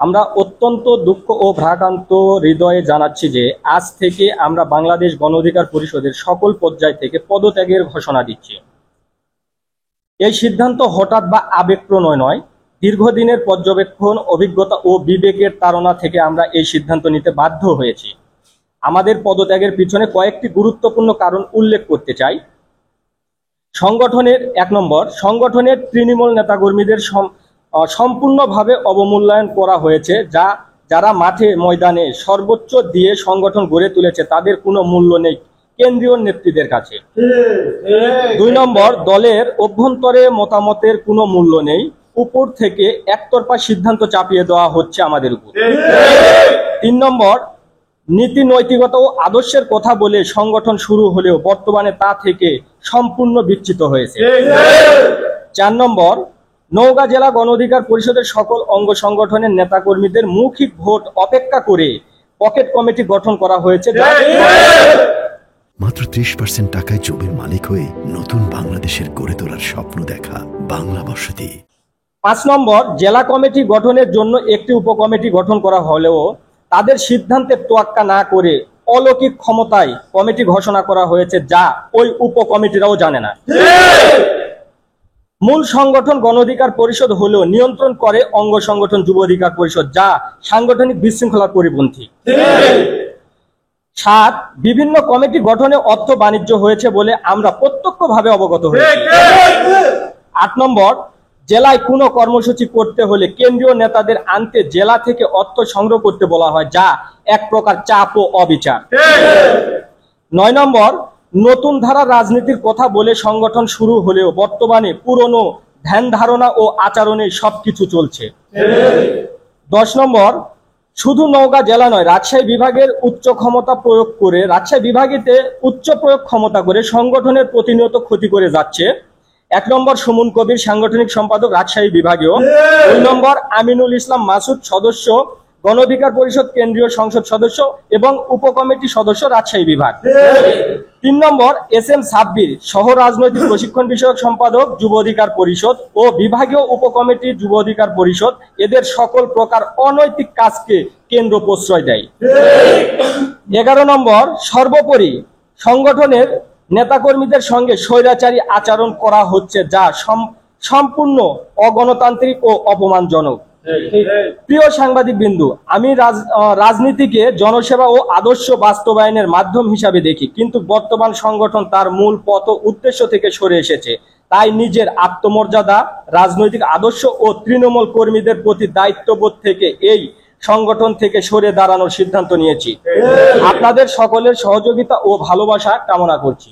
আমরা অত্যন্ত দুঃখ ও ভারাক্রান্ত হৃদয়ে জানাচ্ছি যে আজ থেকে আমরা বাংলাদেশ গণ অধিকার পরিষদের সকল পর্যায় থেকে পদত্যাগের ঘোষণা দিচ্ছি। এই সিদ্ধান্ত হঠাৎ বা আবেগপ্রণয় নয়, দীর্ঘদিনের পর্যবেক্ষণ, অভিজ্ঞতা ও বিবেকের তাড়না থেকে আমরা এই সিদ্ধান্ত নিতে বাধ্য হয়েছি। আমাদের পদত্যাগের পিছনে কয়েকটি গুরুত্বপূর্ণ কারণ উল্লেখ করতে চাই। সংগঠনের 1 নম্বর, সংগঠনের তৃণমূল নেতাকর্মীদের সম্পূর্ণভাবে অবমূল্যায়ন করা হয়েছে। যারা মাঠে ময়দানে সর্বোচ্চ দিয়ে সংগঠন গড়ে তুলেছে তাদের কোনো মূল্য নেই কেন্দ্রীয় নেতৃত্বের কাছে। 2 নম্বর, দলের অভ্যন্তরে মতামতের কোনো মূল্য নেই, উপর থেকে একতরফা সিদ্ধান্ত চাপিয়ে দেওয়া হচ্ছে আমাদের উপর। 3 নম্বর, নীতি নৈতিকতা ও আদর্শের কথা বলে সংগঠন শুরু হলেও বর্তমানে তা থেকে সম্পূর্ণ বিচ্যুত হয়েছে। 4 নম্বর, নওগাঁ জেলা গণ অধিকার পরিষদের সকল অঙ্গ সংগঠনের নেতাকর্মীদের মৌখিক ভোট অপেক্ষা করে পকেট কমিটি গঠন করা হয়েছে। মাত্র 30% টাকায় জমির মালিক হয়ে নতুন বাংলাদেশের গড়ে তোলার স্বপ্ন দেখা বাংলা বসতি। 5 নম্বর, জেলা কমিটি গঠনের জন্য একটি উপকমিটি গঠন করা হলেও তাদের সিদ্ধান্তের তোয়াক্কা না করে অলৌকিক ক্ষমতায় কমিটি ঘোষণা করা হয়েছে, যা ওই উপকমিটিরাও জানে না। মূল সংগঠন গণ অধিকার পরিষদ হলেও নিয়ন্ত্রণ করে অঙ্গ সংগঠন যুব অধিকার পরিষদ, যা সাংগঠনিক বিশৃঙ্খলার পরিপন্থী। 7, বিভিন্ন কমিটি গঠনে অর্থ বাণিজ্য হয়েছে বলে আমরা প্রত্যক্ষভাবে অবগত হয়েছি। 8 নম্বর, জেলায় কোনো কর্মসূচি করতে হলে কেন্দ্রীয় নেতাদের আনতে জেলা থেকে অর্থ সংগ্রহ করতে বলা হয়, যা এক প্রকার চাপ ও অবিচার। 9 নম্বর, নতুন ধারা রাজনীতির কথা বলে সংগঠন শুরু হলেও বর্তমানে পুরনো ধ্যান ধারণা ও আচরণে সবকিছু চলছে। 10 নম্বর, শুধু নওগাঁ জেলা নয়, রাজশাহী বিভাগের উচ্চ প্রয়োগ ক্ষমতা করে সংগঠনের প্রতিনিয়ত ক্ষতি করে যাচ্ছে। 1 নম্বর, সুমন কবির, সাংগঠনিক সম্পাদক, রাজশাহী বিভাগীয়। 2 নম্বর, আমিনুল ইসলাম মাসুদ, সদস্য, গণ অধিকার পরিষদ কেন্দ্রীয় সংসদ সদস্য এবং উপকমিটি সদস্য, রাজশাহী বিভাগ। 3 নম্বর, SM সাব্বির, সহ রাজনৈতিক প্রশিক্ষণ বিষয়ক সম্পাদক, যুব অধিকার পরিষদ ও বিভাগীয় উপকমিটি যুব অধিকার পরিষদ। এদের সকল প্রকার অনৈতিক কাজকে কেন্দ্র প্রশ্রয় দেয়। 11 নম্বর, সর্বোপরি সংগঠনের নেতাকর্মীদের সঙ্গে স্বৈরাচারী আচরণ করা হচ্ছে, যা সম্পূর্ণ অগণতান্ত্রিক ও অপমানজনক। প্রিয় সাংবাদিক বিন্দু, আমি রাজনীতিকে জনসেবা ও আদর্শ বাস্তবায়নের মাধ্যম হিসাবে দেখি, কিন্তু বর্তমান সংগঠন তার মূল পথ ও উদ্দেশ্য থেকে সরে এসেছে। তাই নিজের আত্মমর্যাদা, রাজনৈতিক আদর্শ ও তৃণমূল কর্মীদের প্রতি দায়িত্ববোধ থেকে এই সংগঠন থেকে সরে দাঁড়ানোর সিদ্ধান্ত নিয়েছি। আপনাদের সকলের সহযোগিতা ও ভালোবাসা কামনা করছি।